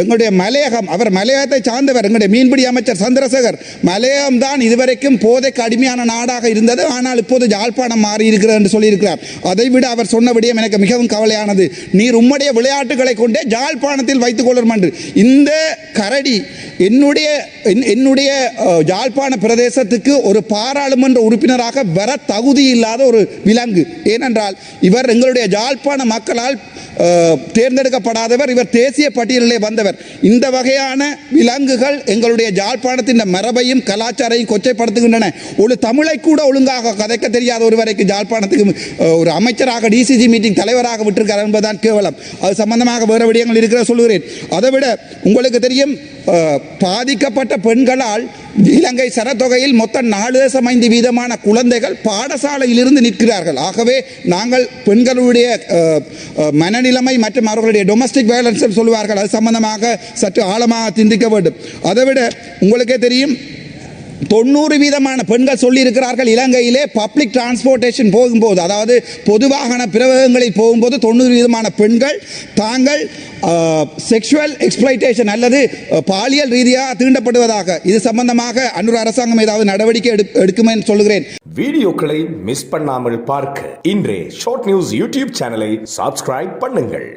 எங்களுடைய மலையகம், அவர் மலையகத்தை சார்ந்தவர், எங்களுடைய மீன்பிடி அமைச்சர் சந்திரசேகர், மலையகம் தான் இதுவரைக்கும் போதைக்கு அடிமையான நாடாக இருந்தது, ஆனால் இப்போது யாழ்ப்பாணம் மாறி இருக்கிறது என்று சொல்லியிருக்கிறார். அதைவிட அவர் சொன்ன விடயம் எனக்கு மிகவும் கவலையானது. நீர் உம்முடைய விளையாட்டுகளை கொண்டே யாழ்ப்பாணத்தில் வைத்துக் கொள்ளும் என்று. இந்த கரடி என்னுடைய யாழ்ப்பாண பிரதேசத்துக்கு ஒரு பாராளுமன்ற உறுப்பினராக வர தகுதி இல்லாத ஒரு விலங்கு. ஏனென்றால் இவர் எங்களுடைய யாழ்ப்பாண மக்களால் தேர்ந்தெடுக்கப்படாதவர், இவர் தேசிய பட்டியலிலே வந்தவர். இந்த வகையான விலங்குகள் எங்களுடைய யாழ்ப்பாணத்தின் மரபையும் கலாச்சாரையும் கொச்சைப்படுத்துகின்றன. ஒரு தமிழை கூட ஒழுங்காக கதைக்க தெரியாத ஒருவரைக்கு யாழ்ப்பாணத்துக்கு ஒரு அமைச்சராக டிசிசி மீட்டிங் தலைவராக விட்டிருக்கார் என்பதுதான் கேவலம். அது சம்பந்தமாக வேறு விடயங்கள் இருக்கிற சொல்லுகிறேன். அதைவிட உங்களுக்கு தெரியும், பாதிக்கப்பட்ட பெண்களால் இலங்கை சனத்தொகையில் மொத்தம் 4.5% குழந்தைகள் பாடசாலையிலிருந்து நிற்கிறார்கள். ஆகவே நாங்கள் பெண்களுடைய மனநிலைமை மற்றும் அவர்களுடைய டொமஸ்டிக் வயலன்ஸ் சொல்லுவார்கள், அது சம்பந்தமாக சற்று ஆழமாக சிந்திக்க வேண்டும். அதைவிட உங்களுக்கே தெரியும், 90% பெண்கள் சொல்லியிருக்கிறார்கள் இலங்கையிலே பப்ளிக் டிரான்ஸ்போர்ட்டேஷன் போகும்போது, அதாவது பொது வாகன பிரவேகங்களில் போகும்போது 90% பெண்கள் தாங்கள் செக்ஷுவல் எக்ஸ்ப்ளாய்டேஷன் அல்லது பாலியல் ரீதியாக தீண்டப்படுவதாக. இது சம்பந்தமாக அன்னூர் அரசாங்கம் ஏதாவது நடவடிக்கை எடுக்கும் என்று சொல்லுகிறேன். வீடியோக்களை மிஸ் பண்ணாமல் பார்க்க இன்றே ஷார்ட் நியூஸ் யூடியூப் சேனலை சப்ஸ்கிரைப் பண்ணுங்கள்.